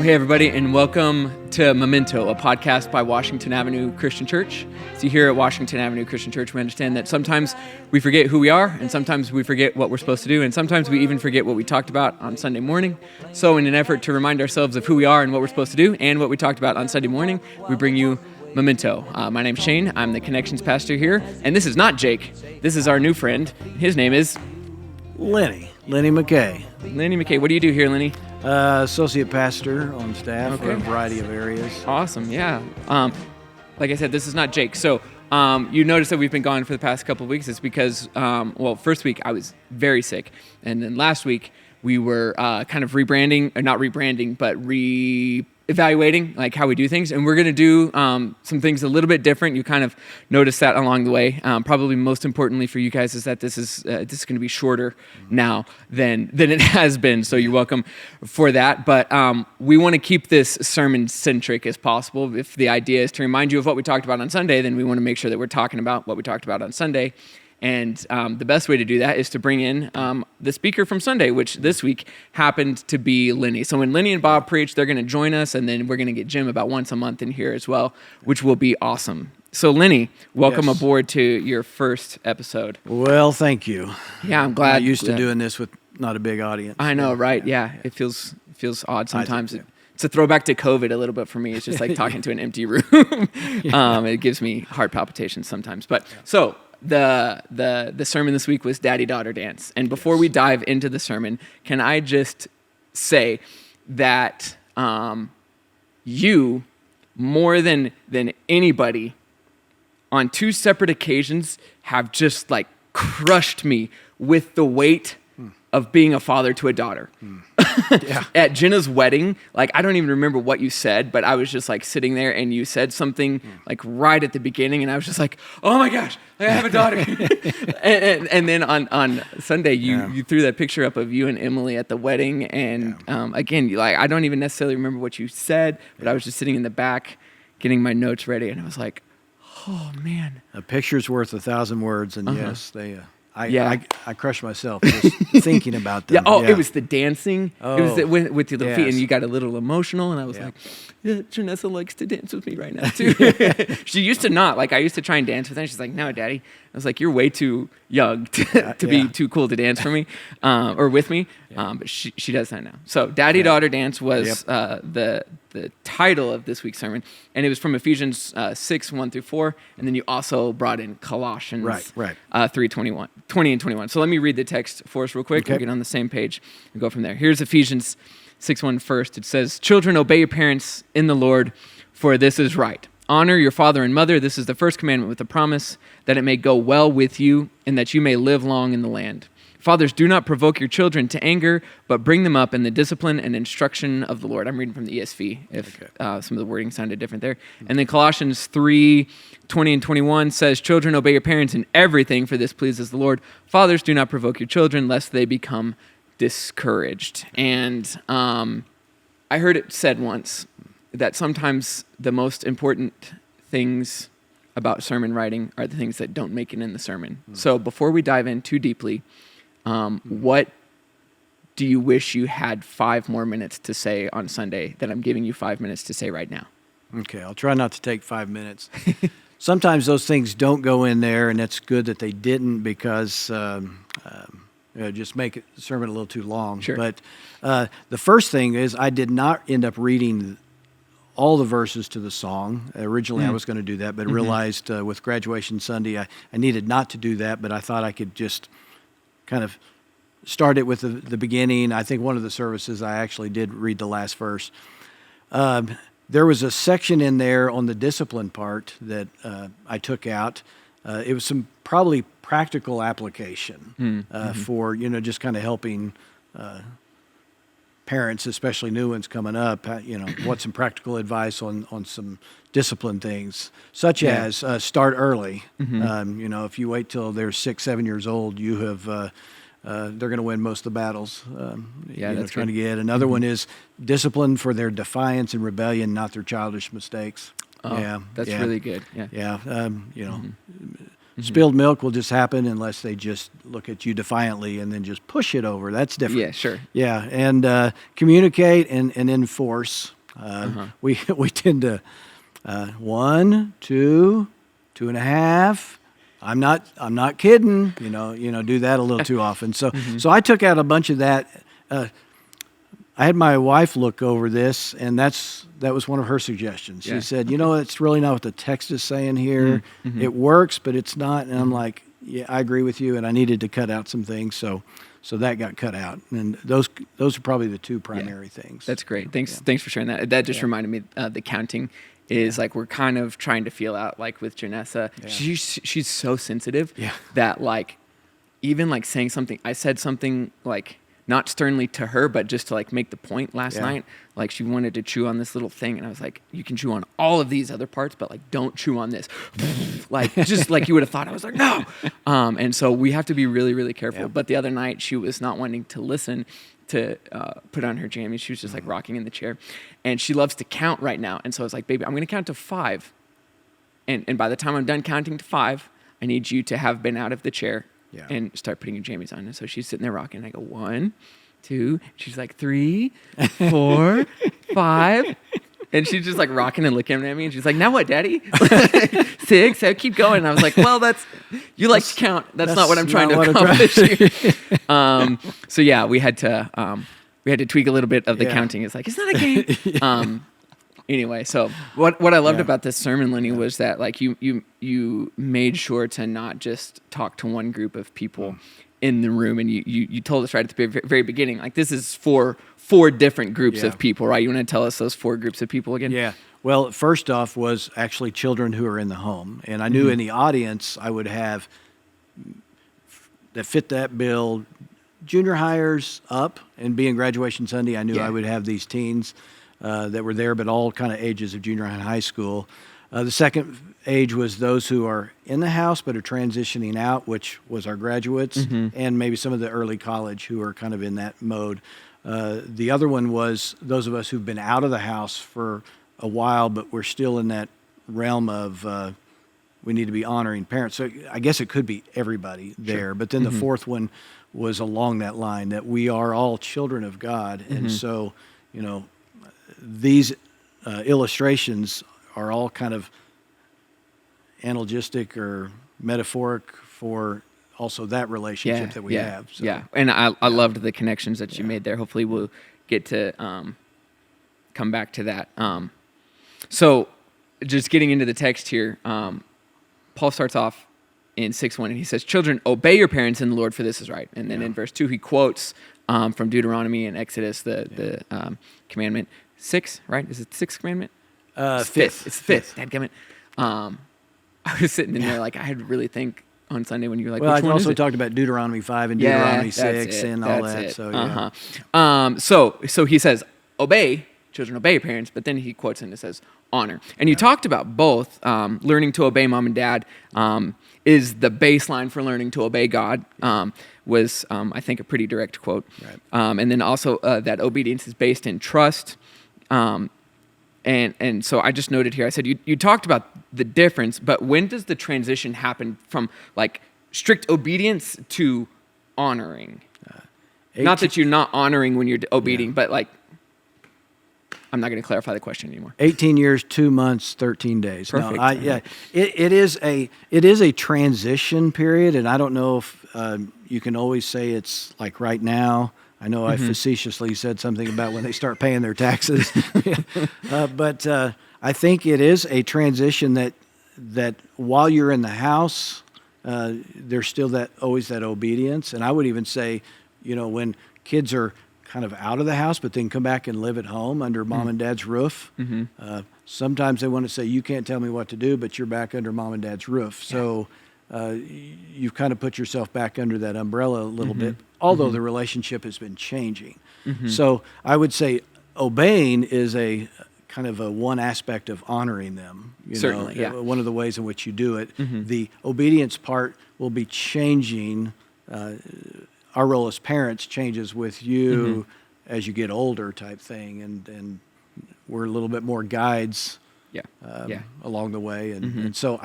Well, hey, everybody, and welcome to Memento, a podcast by Washington Avenue Christian Church. So here at Washington Avenue Christian Church, we understand that sometimes we forget who we are, and sometimes we forget what we're supposed to do, and sometimes we even forget what we talked about on Sunday morning. So in an effort to remind ourselves of who we are and what we're supposed to do, and what we talked about on Sunday morning, we bring you Memento. My name's Shane. I'm the Connections Pastor here, and this is not Jake. This is our new friend. His name is Lennie McCay. Lennie McCay. What do you do here, Lennie? Associate pastor on staff for a variety of areas. Awesome, yeah. Like I said, this is not Jake. So you notice that we've been gone for the past couple of weeks. It's because, first week I was very sick. And then last week we were kind of rebranding, or not rebranding, but evaluating like how we do things. And we're going to do some things a little bit different. You kind of notice that along the way. Probably most importantly for you guys is that this is going to be shorter now than it has been. So you're welcome for that. But we want to keep this sermon centric as possible. If the idea is to remind you of what we talked about on Sunday, then we want to make sure that we're talking about what we talked about on Sunday. And the best way to do that is to bring in the speaker from Sunday, which this week happened to be Lennie. So when Lennie and Bob preach, they're going to join us, and then we're going to get Jim about once a month in here as well, which will be awesome. So Lennie, welcome aboard to your first episode. Well, thank you. Yeah, I'm glad. I'm used to doing this with not a big audience. I know, right? Yeah, it feels odd sometimes. It's a throwback to COVID a little bit for me. It's just like talking to an empty room. It gives me heart palpitations sometimes. But so the sermon this week was Daddy-Daughter Dance. And before we dive into the sermon, can I just say that you, more than anybody, on two separate occasions, have just like crushed me with the weight of being a father to a daughter. Yeah. At Jenna's wedding, like I don't even remember what you said, but I was just like sitting there and you said something like right at the beginning, and I was just like, oh my gosh, I have a daughter. and then on Sunday, you threw that picture up of you and Emily at the wedding, and again, like I don't even necessarily remember what you said, but I was just sitting in the back getting my notes ready, and I was like, oh man. A picture's worth 1,000 words, and yes, they... I crushed myself just thinking about them. It was the dancing. It was with your little feet, and you got a little emotional, and I was like, Janessa likes to dance with me right now, too. She used to not. Like, I used to try and dance with her, and she's like, no, Daddy. I was like, you're way too young to be too cool to dance for me, or with me. But she does that now. So Daddy-Daughter Dance was the title of this week's sermon, and it was from Ephesians 6, 1 through 4, and then you also brought in Colossians 3:20 and 21. So let me read the text for us real quick. We'll get on the same page and go from there. Here's Ephesians 6:1 first. It says, "Children, obey your parents in the Lord, for this is right. Honor your father and mother. This is the first commandment with a promise that it may go well with you and that you may live long in the land. Fathers, do not provoke your children to anger, but bring them up in the discipline and instruction of the Lord." I'm reading from the ESV, if some of the wording sounded different there. And then Colossians 3:20 and 21 says, "Children, obey your parents in everything, for this pleases the Lord. Fathers, do not provoke your children, lest they become discouraged." And I heard it said once that sometimes the most important things about sermon writing are the things that don't make it in the sermon. So before we dive in too deeply, what do you wish you had 5 more minutes to say on Sunday that I'm giving you 5 minutes to say right now? Okay, I'll try not to take 5 minutes. Sometimes those things don't go in there, and it's good that they didn't, because just make the sermon a little too long. Sure. But the first thing is I did not end up reading all the verses to the song. Originally, I was going to do that, but realized with Graduation Sunday, I needed not to do that, but I thought I could just kind of start it with the beginning. I think one of the services I actually did read the last verse. There was a section in there on the discipline part that I took out. It was some probably practical application for, just kind of helping parents, especially new ones coming up, want some practical advice on some discipline things, such as start early. If you wait till they're 6, 7 years old, you have they're going to win most of the battles. That's trying to get. Another one is discipline for their defiance and rebellion, not their childish mistakes. That's really good. Spilled milk will just happen unless they just look at you defiantly and then just push it over. That's different. Yeah, sure. Yeah, and communicate and enforce. We tend to 1, 2, 2.5. I'm not kidding. Do that a little too often. So so I took out a bunch of that. I had my wife look over this, and that was one of her suggestions. She said, it's really not what the text is saying here. It works, but it's not. And I'm like, yeah, I agree with you, and I needed to cut out some things. So that got cut out. And those are probably the two primary things. That's great. Thanks for sharing that. That just reminded me the counting is like we're kind of trying to feel out like with Janessa. Yeah. She's so sensitive that like even like saying something, I said something like not sternly to her, but just to like make the point last night. Like she wanted to chew on this little thing, and I was like, you can chew on all of these other parts, but like don't chew on this. Like just like you would have thought. I was like, no. And so we have to be really, really careful. But the other night she was not wanting to listen to put on her jammies. She was just like rocking in the chair, and she loves to count right now. And so I was like, baby, I'm going to count to 5. And by the time I'm done counting to 5, I need you to have been out of the chair and start putting your jammies on. And so she's sitting there rocking. And I go 1, 2. She's like 3, 4, 5. And she's just like rocking and looking at me. And she's like, now what, Daddy? 6. So keep going. And I was like, well, you like to count. That's not what I'm trying to accomplish here. So yeah, we had to tweak a little bit of the counting. It's like, it's not a game. Anyway, so what I loved about this sermon, Lennie, was that like you made sure to not just talk to one group of people in the room, and you told us right at the very beginning, like this is for 4 different groups of people, right? You want to tell us those 4 groups of people again? Yeah. Well, first off was actually children who are in the home, and I knew in the audience I would have that fit that bill, junior hires up, and being graduation Sunday, I knew I would have these teens that were there, but all kind of ages of junior high and high school. The second age was those who are in the house but are transitioning out, which was our graduates, and maybe some of the early college who are kind of in that mode. The other one was those of us who've been out of the house for a while, but we're still in that realm of we need to be honoring parents. So I guess it could be everybody there. But then the fourth one was along that line, that we are all children of God. And so, these illustrations are all kind of analogistic or metaphoric for also that relationship that we have. So, and I loved the connections that you made there. Hopefully we'll get to come back to that. So just getting into the text here, Paul starts off in 6:1, and he says, children, obey your parents in the Lord, for this is right. And then in verse 2, he quotes from Deuteronomy and Exodus, the commandment 6, right? Is it the 6th commandment? Fifth. It's the 5th. Dadgummit. I was sitting in there like I had to really think on Sunday when you were like, well, which I one also is it? talked about Deuteronomy 5 and Deuteronomy 6 and all that. So So he says, obey, children, obey your parents, but then he quotes and it says, honor. And you talked about both. Learning to obey mom and dad is the baseline for learning to obey God, was, I think, a pretty direct quote. Right. And then also that obedience is based in trust. And so I just noted here, I said, you talked about the difference, but when does the transition happen from like strict obedience to honoring? Not that you're not honoring when you're obedient, but like, I'm not going to clarify the question anymore. 18 years, 2 months, 13 days. Perfect. No, it is a transition period, and I don't know if you can always say it's like right now. I know I facetiously said something about when they start paying their taxes, but I think it is a transition that while you're in the house, there's still always that obedience, and I would even say, when kids are kind of out of the house, but then come back and live at home under mom and dad's roof. Sometimes they want to say, you can't tell me what to do, but you're back under mom and dad's roof. So you've kind of put yourself back under that umbrella a little bit, although the relationship has been changing. So I would say obeying is a kind of one aspect of honoring them. Certainly, yeah. One of the ways in which you do it. The obedience part will be changing. Our role as parents changes with you as you get older, type thing, and we're a little bit more guides along the way, and so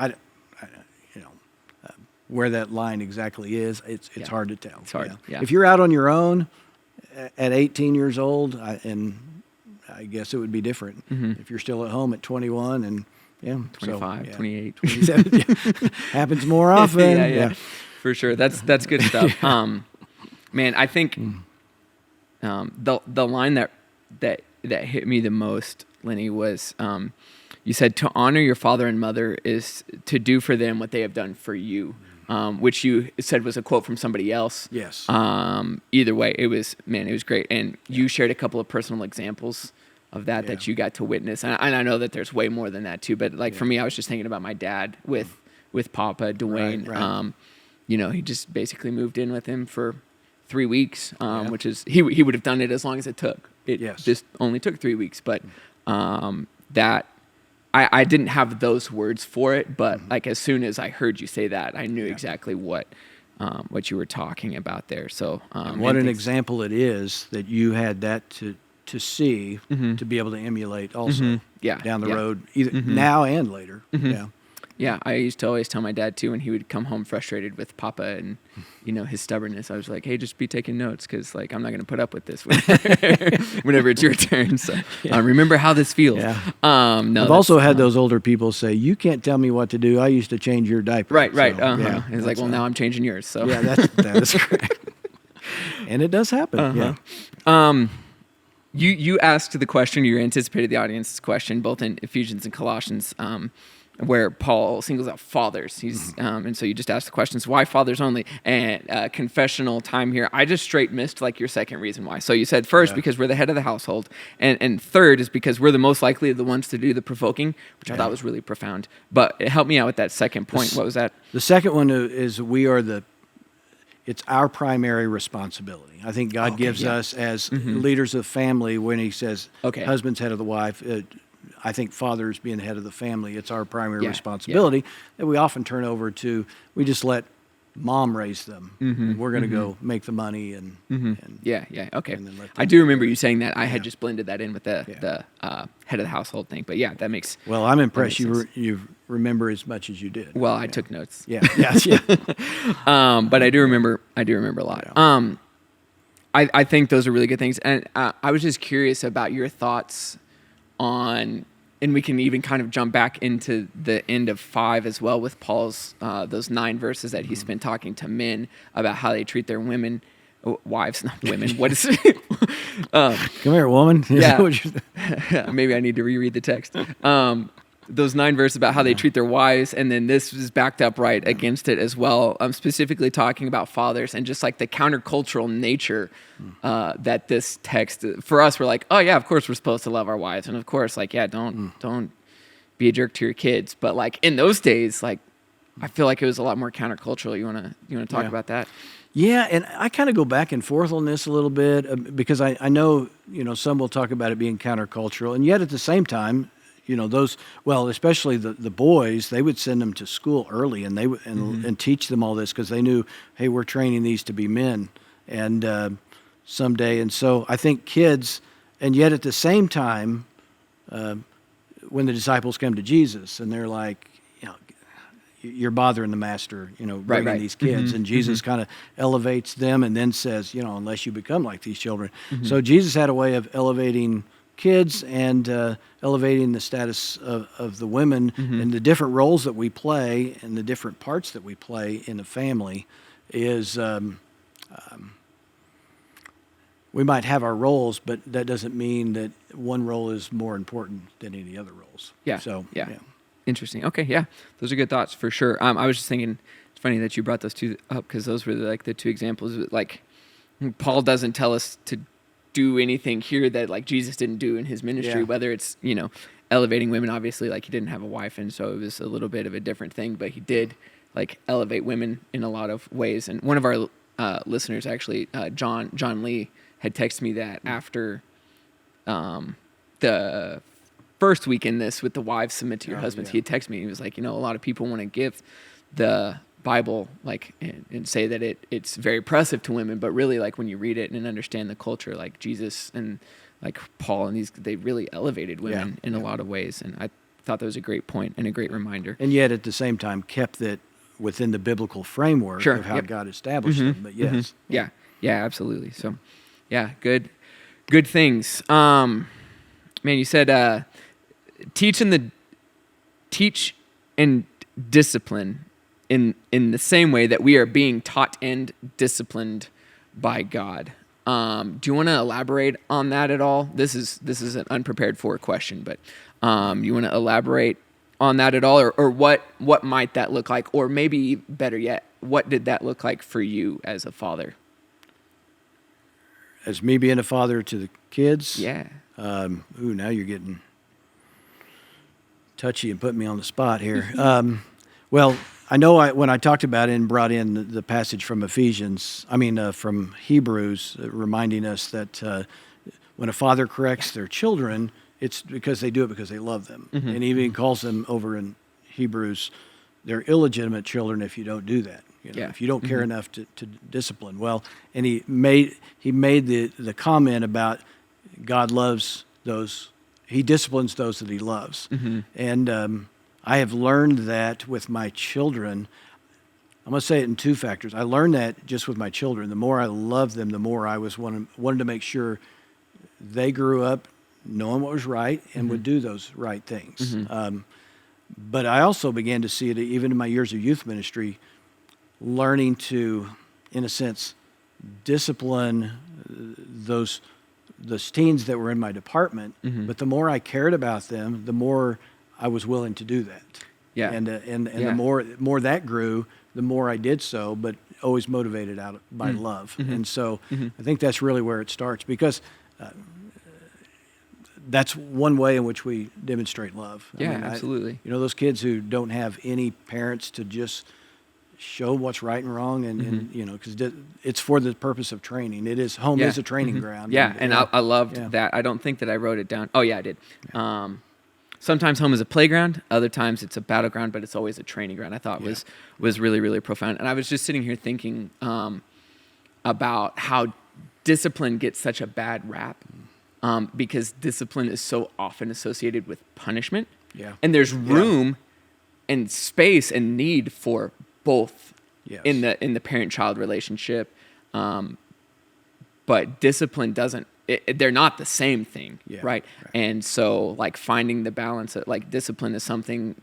where that line exactly is, it's Yeah. hard to tell. It's hard, yeah. If you're out on your own at 18 years old, and I guess it would be different. If you're still at home at 21 and 25, 28, 27, happens more often. yeah, for sure. That's good stuff. Man, I think the line that hit me the most, Lennie, was you said to honor your father and mother is to do for them what they have done for you, which you said was a quote from somebody else. Yes. Either way, it was great. And you shared a couple of personal examples of that you got to witness. And I know that there's way more than that too, but like for me, I was just thinking about my dad with Papa, Dwayne. Right. He just basically moved in with him for 3 weeks, which is, he would have done it as long as it took. It just only took 3 weeks, but that I didn't have those words for it, but like as soon as I heard you say that, I knew exactly what you were talking about there. So what an example it is that you had that to see, to be able to emulate also down the road, either now and later. Yeah, I used to always tell my dad too, when he would come home frustrated with Papa and his stubbornness. I was like, "Hey, just be taking notes, because like I'm not going to put up with this whenever it's your turn. So remember how this feels." Yeah. No, I've also had those older people say, "You can't tell me what to do. I used to change your diaper." Right. So, It's like, well, now I'm changing yours. So that is correct. And it does happen. You asked the question, you anticipated the audience's question, both in Ephesians and Colossians, where Paul singles out fathers. He's and so you just asked the questions, why fathers only? And confessional time here, I just straight missed like your second reason why. So you said first, because we're the head of the household, and third is because we're the most likely the ones to do the provoking, which I thought was really profound. But help me out with that second point. What was that? The second one is it's our primary responsibility. I think God gives us as leaders of family, when he says husband's head of the wife, I think fathers being the head of the family, it's our primary responsibility that we often turn over to. We just let mom raise them. And we're going to go make the money and okay. I do remember you saying that. I had just blended that in with the head of the household thing. But yeah, that makes well. I'm impressed you remember as much as you did. Well, I took notes. Yeah. But I do remember a lot. I think those are really good things, and I was just curious about your thoughts on, and we can even kind of jump back into the end of 5 as well with Paul's those 9 verses that he's been talking to men about how they treat their women, wives, not women. What is it? Come here, woman. Maybe I need to reread the text. Those 9 verses about how they treat their wives, and then this is backed up right against it as well. I'm specifically talking about fathers and just like the countercultural nature that this text, for us, we're like, oh yeah, of course we're supposed to love our wives, and of course, like, yeah, don't be a jerk to your kids. But like in those days, like I feel like it was a lot more countercultural. You wanna talk about that? Yeah, and I kind of go back and forth on this a little bit because I know some will talk about it being countercultural, and yet at the same time, especially the boys, they would send them to school early, and they would and teach them all this because they knew, hey, we're training these to be men, and someday. And so I think kids, and yet at the same time, when the disciples come to Jesus and they're like, you're bothering the master, bringing these kids, and Jesus kind of elevates them and then says, unless you become like these children. So Jesus had a way of elevating kids and elevating the status of the women, and the different roles that we play and the different parts that we play in a family is we might have our roles, but that doesn't mean that one role is more important than any other roles. Interesting. Okay, yeah, those are good thoughts for sure. I was just thinking, it's funny that you brought those two up, because those were like the 2 examples. Like Paul doesn't tell us to do anything here that like Jesus didn't do in his ministry, whether it's, elevating women. Obviously, like he didn't have a wife, and so it was a little bit of a different thing, but he did like elevate women in a lot of ways. And one of our listeners, actually, John Lee, had texted me that after the first week in this with the wives submit to your husbands, he had texted me. He was like, a lot of people want to give the Bible like and say that it's very oppressive to women, but really like when you read it and understand the culture, like Jesus and like Paul and they really elevated women in a lot of ways. And I thought that was a great point and a great reminder. And yet at the same time kept that within the biblical framework Sure. of how Yep. God established them. But yes. Yeah. Yeah, absolutely. So, yeah, good things. Man, you said teach and discipline in the same way that we are being taught and disciplined by God. Do you want to elaborate on that at all? This is an unprepared for question, but you want to elaborate on that at all, or what might that look like, or maybe better yet, what did that look like for you as a father? As me being a father to the kids. Yeah. Now you're getting touchy and putting me on the spot here. Well, I know when I talked about it and brought in the passage from from Hebrews, reminding us that when a father corrects their children, it's because they do it because they love them. Mm-hmm. And he even calls them over in Hebrews, they're illegitimate children if you don't do that. If you don't care enough to discipline. Well, and he made the comment about God loves those, he disciplines those that he loves. Mm-hmm. And I have learned that with my children. I'm going to say it in two factors. I learned that just with my children. The more I loved them, the more I wanted to make sure they grew up knowing what was right and would do those right things. But I also began to see it even in my years of youth ministry, learning to, in a sense, discipline those teens that were in my department. But the more I cared about them, the more I was willing to do that. Yeah. And the more that grew, the more I did so, but always motivated out by love. And so I think that's really where it starts, because that's one way in which we demonstrate love. Yeah, absolutely. Those kids who don't have any parents to just show what's right and wrong, and because it's for the purpose of training. Home is a training ground. Yeah, and I loved that. I don't think that I wrote it down. Oh yeah, I did. Yeah. Sometimes home is a playground, other times it's a battleground, but it's always a training ground. I thought was really, really profound. And I was just sitting here thinking about how discipline gets such a bad rap, because discipline is so often associated with punishment. Yeah. And there's room and space and need for both in the parent-child relationship, but discipline doesn't. They're not the same thing, right? And so, like, finding the balance, discipline is something,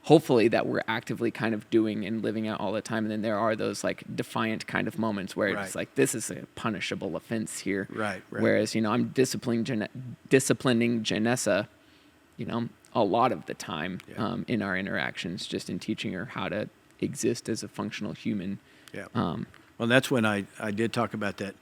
hopefully, that we're actively kind of doing and living out all the time. And then there are those defiant kind of moments where it's like, this is a punishable offense here. Right. Whereas, I'm disciplining Janessa, a lot of the time in our interactions, just in teaching her how to exist as a functional human. Yeah. Well, that's when I did talk about that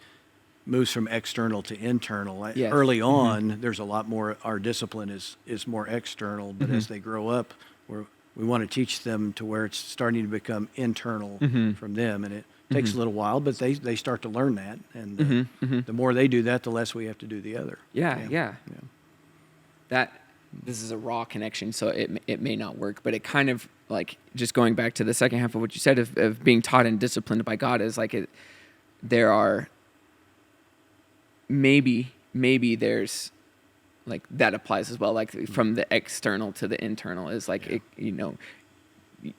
moves from external to internal. Early on, there's a lot more, our discipline is more external, but as they grow up, we want to teach them to where it's starting to become internal from them. And it takes a little while, but they start to learn that. And the more they do that, the less we have to do the other. Yeah. This is a raw connection, so it may not work, but it kind of, just going back to the second half of what you said of being taught and disciplined by God, is there are maybe there's that applies as well, from the external to the internal is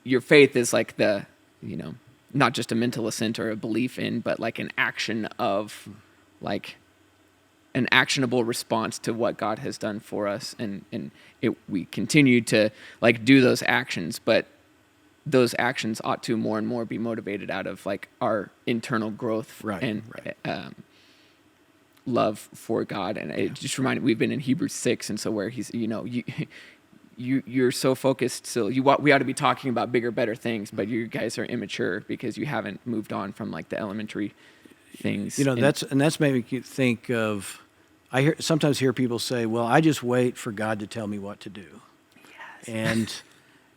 your faith is the not just a mental assent or a belief in, but an action of an actionable response to what God has done for us, and we continue to do those actions, but those actions ought to more and more be motivated out of our internal growth and love for God. And it just reminded, we've been in Hebrews 6, and so where he's you're so focused, so we ought to be talking about bigger, better things, but you guys are immature because you haven't moved on from the elementary things. That's made me think of, I sometimes hear people say, well, I just wait for God to tell me what to do. Yes.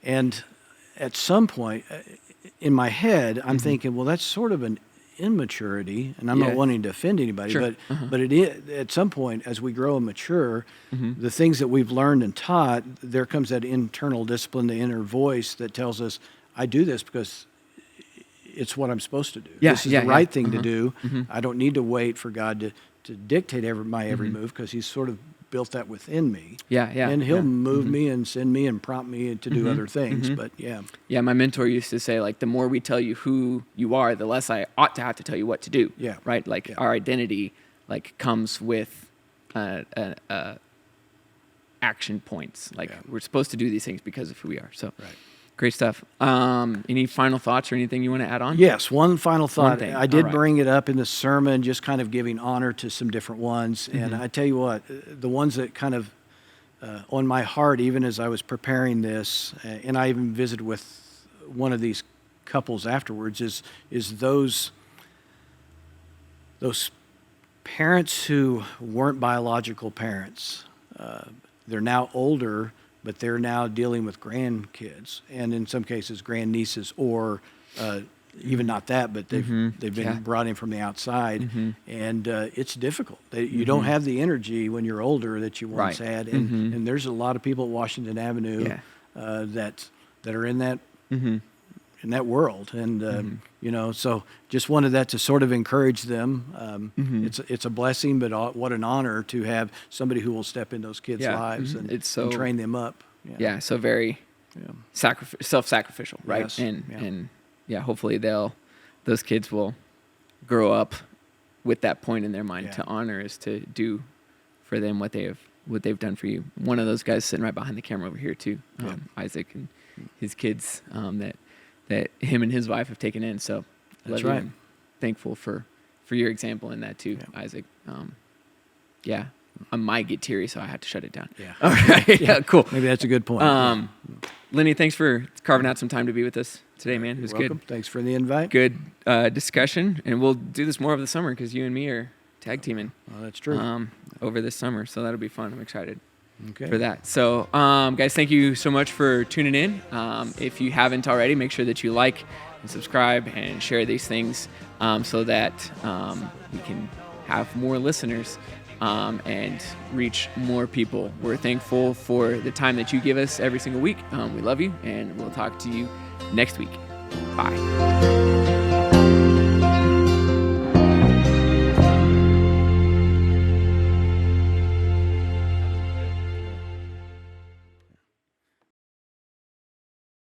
And at some point in my head, I'm thinking, well, that's sort of an immaturity, and I'm not wanting to offend anybody, but it is, at some point as we grow and mature, the things that we've learned and taught, there comes that internal discipline, the inner voice that tells us, I do this because it's what I'm supposed to do. This is the right thing to do. I don't need to wait for God to dictate my every move, because he's sort of built that within me. Yeah. And he'll move me and send me and prompt me to do other things. But Yeah, my mentor used to say, like, the more we tell you who you are, the less I ought to have to tell you what to do. Yeah. Right? Like, our identity, like, comes with action points. Like, we're supposed to do these things because of who we are. So, great stuff. Any final thoughts or anything you want to add on? Yes, one final thought. I did right. bring it up in the sermon, just kind of giving honor to some different ones. And I tell you what, the ones that kind of on my heart, even as I was preparing this, and I even visited with one of these couples afterwards, is those parents who weren't biological parents. They're now older, but they're now dealing with grandkids, and in some cases grandnieces, or even not that, but they've been brought in from the outside, and it's difficult. You don't have the energy when you're older that you once had, and there's a lot of people at Washington Avenue that are in that in that world, and so just wanted that to sort of encourage them. It's a blessing, but what an honor to have somebody who will step in those kids' lives and train them up. So very self-sacrificial, right? Yes. And hopefully those kids will grow up with that point in their mind to honor is to do for them what they've done for you. One of those guys sitting right behind the camera over here too, Isaac, and his kids that him and his wife have taken in. So that's right. I'm thankful for your example in that too, Isaac. I might get teary, so I have to shut it down. Yeah. All right. Yeah. Cool. Maybe that's a good point. Lennie, thanks for carving out some time to be with us today, man. It was welcome. Good. Thanks for the invite. Good discussion, and we'll do this more over the summer because you and me are tag teaming. Oh, that's true. Over this summer, so that'll be fun. I'm excited for that. So, guys, thank you so much for tuning in. If you haven't already, make sure that you like and subscribe and share these things so that we can have more listeners. And reach more people. We're thankful for the time that you give us every single week. We love you, and we'll talk to you next week. Bye.